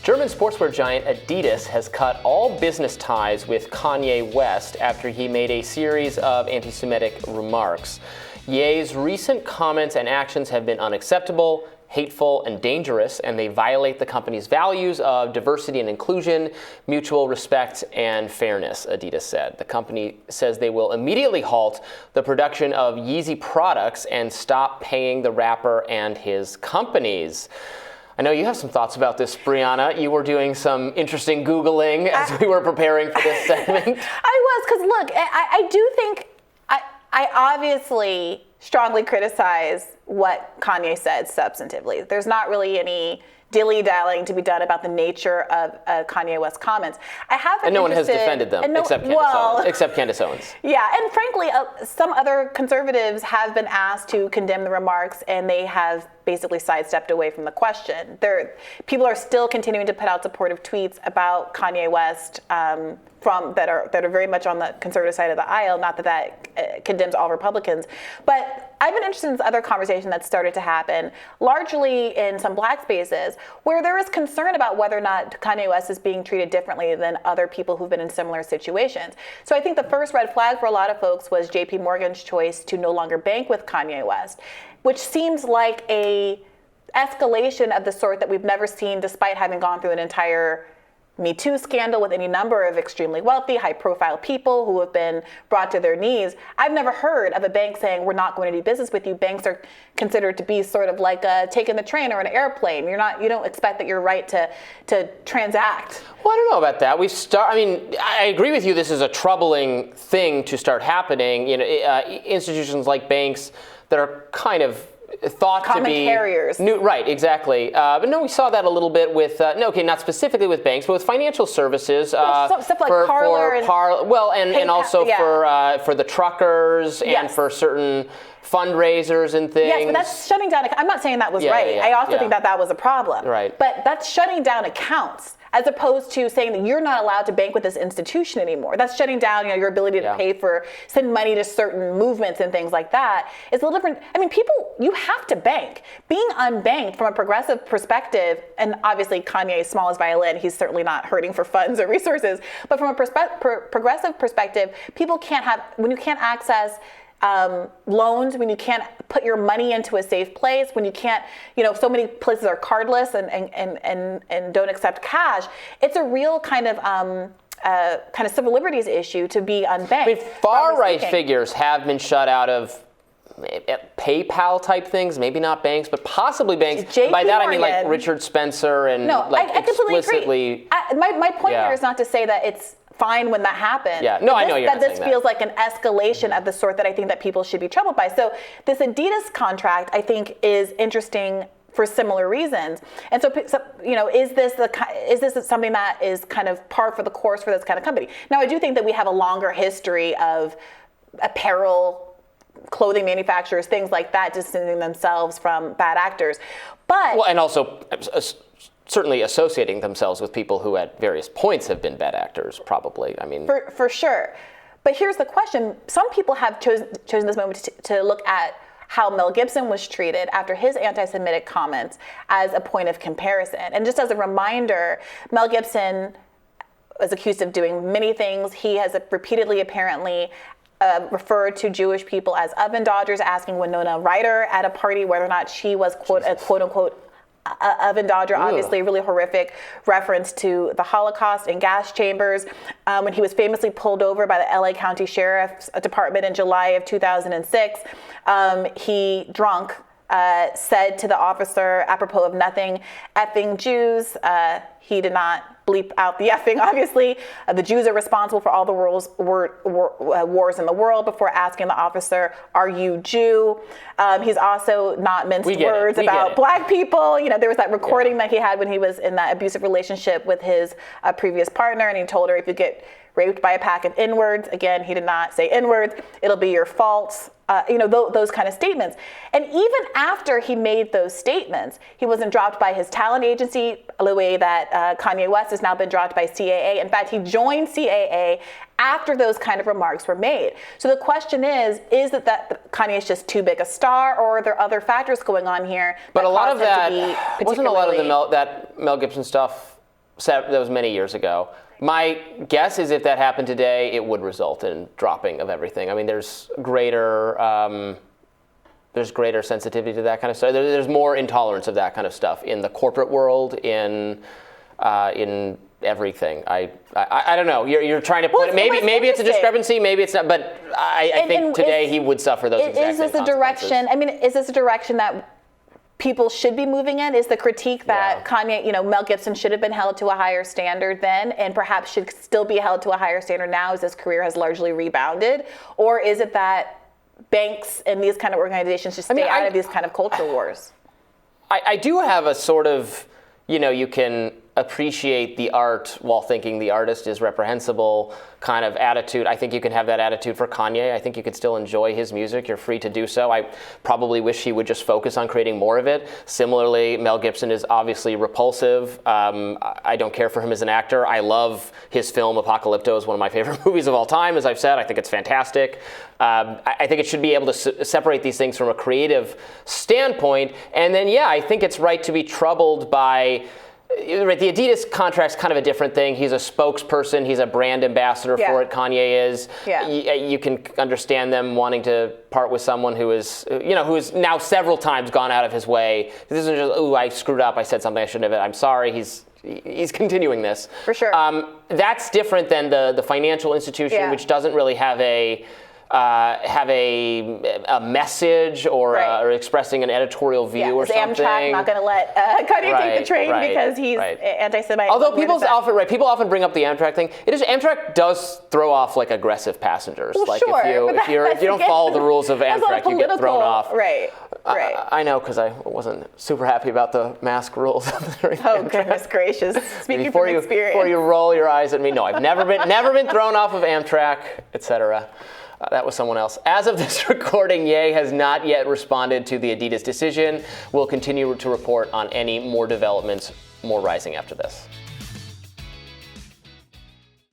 German sportswear giant Adidas has cut all business ties with Kanye West after he made a series of anti-Semitic remarks. Ye's recent comments and actions have been unacceptable, hateful, and dangerous, and they violate the company's values of diversity and inclusion, mutual respect, and fairness, Adidas said. The company says they will immediately halt the production of Yeezy products and stop paying the rapper and his companies. I know you have some thoughts about this, Briahna. You were doing some interesting Googling as we were preparing for this segment. I was, because look, I do think, I obviously strongly criticize what Kanye said substantively. There's not really any dilly-dallying to be done about the nature of Kanye West's comments. I have been and no one has interested, defended them except Candace Owens. Yeah, and frankly, some other conservatives have been asked to condemn the remarks, and they have basically sidestepped away from the question. People are still continuing to put out supportive tweets about Kanye West that are very much on the conservative side of the aisle. Not that condemns all Republicans, but I've been interested in this other conversation that's started to happen, largely in some black spaces, where there is concern about whether or not Kanye West is being treated differently than other people who've been in similar situations. So I think the first red flag for a lot of folks was JP Morgan's choice to no longer bank with Kanye West, which seems like a escalation of the sort that we've never seen, despite having gone through an entire Me Too scandal with any number of extremely wealthy, high-profile people who have been brought to their knees. I've never heard of a bank saying, we're not going to do business with you. Banks are considered to be sort of like taking the train or an airplane. You don't expect that you're right to transact. Well, I don't know about that. I agree with you. This is a troubling thing to start happening. Institutions like banks that are kind of thought common to be carriers. New, right, exactly. But no, we saw that a little bit with not specifically with banks, but with financial services. Stuff like Parler and also for the truckers and yes. for certain fundraisers and things. Yes, but that's shutting down. I'm not saying that was right. I also think that was a problem. Right. But that's shutting down accounts, as opposed to saying that you're not allowed to bank with this institution anymore. That's shutting down, your ability to send money to certain movements and things like that. It's a little different. You have to bank. Being unbanked from a progressive perspective, and obviously Kanye's small as violin, he's certainly not hurting for funds or resources, but from a progressive perspective, when you can't access loans, when you can't put your money into a safe place, when you can't, so many places are cardless and don't accept cash. It's a real kind of civil liberties issue to be unbanked. Far-right figures have been shut out of PayPal type things, maybe not banks, but possibly banks. By that I mean like Richard Spencer and I completely explicitly. Agree. My point here is not to say that it's fine when that happens. Yeah, no, I know you're not saying that. This feels like an escalation of the sort that I think that people should be troubled by. So this Adidas contract, I think, is interesting for similar reasons. And so is this something that is kind of par for the course for this kind of company? Now, I do think that we have a longer history of apparel, clothing manufacturers, things like that, distancing themselves from bad actors. But and also certainly associating themselves with people who at various points have been bad actors, probably. For sure. But here's the question. Some people have chosen this moment to look at how Mel Gibson was treated after his anti-Semitic comments as a point of comparison. And just as a reminder, Mel Gibson was accused of doing many things. He has repeatedly, apparently, referred to Jewish people as oven dodgers, asking Winona Ryder at a party whether or not she was quote unquote oven dodger. Obviously, a really horrific reference to the Holocaust and gas chambers. When he was famously pulled over by the LA County Sheriff's Department in July of 2006, he, drunk, said to the officer, apropos of nothing, effing Jews. He did not bleep out the effing, obviously. The Jews are responsible for all the wars in the world, before asking the officer, are you Jew? He's also not minced words about black people. There was that recording that he had when he was in that abusive relationship with his previous partner, and he told her, if you get raped by a pack of N-words, again, he did not say N-words, it'll be your fault. Those kind of statements. And even after he made those statements, he wasn't dropped by his talent agency the way that Kanye West has now been dropped by CAA. In fact, he joined CAA after those kind of remarks were made. So the question is it that Kanye is just too big a star, or are there other factors going on here? But a lot of that wasn't a lot of that Mel Gibson stuff That was many years ago. My guess is if that happened today, it would result in dropping of everything. I mean, there's greater sensitivity to that kind of stuff. There's more intolerance of that kind of stuff in the corporate world, in everything. I don't know. You're trying to put it. Maybe it's a discrepancy. Maybe it's not. But I think today he would suffer those exact same consequences. Is this a direction? I mean, is this a direction that people should be moving in? Is the critique that Kanye, Mel Gibson should have been held to a higher standard then, and perhaps should still be held to a higher standard now as his career has largely rebounded? Or is it that banks and these kind of organizations just stay out of these kind of culture wars? I do have a sort of, you can appreciate the art while thinking the artist is reprehensible kind of attitude. I think you can have that attitude for Kanye. I think you could still enjoy his music. You're free to do so. I probably wish he would just focus on creating more of it. Similarly, Mel Gibson is obviously repulsive. I don't care for him as an actor. I love his film Apocalypto. Is one of my favorite movies of all time. As I've said, I think it's fantastic. I think it should be able to separate these things from a creative standpoint. And then, I think it's right to be troubled by. Right, the Adidas contract's kind of a different thing. He's a spokesperson. He's a brand ambassador for it. Kanye is. Yeah. You can understand them wanting to part with someone who is, who has now several times gone out of his way. This isn't just, I screwed up. I said something I shouldn't have. I'm sorry. He's continuing this. For sure. That's different than the financial institution, which doesn't really have a message or expressing an editorial view or something. Amtrak not going to let Kanye take the train because he's anti-Semitic. Although people often bring up the Amtrak thing. Amtrak does throw off like aggressive passengers. Well, like sure, if you don't follow the ruals of Amtrak, you get thrown off. Right. I know, because I wasn't super happy about the mask rules. Goodness gracious! Speaking from experience. Before you roll your eyes at me, no, I've never been thrown off of Amtrak, etc. That was someone else. As of this recording, Ye has not yet responded to the Adidas decision. We'll continue to report on any more developments, more rising after this.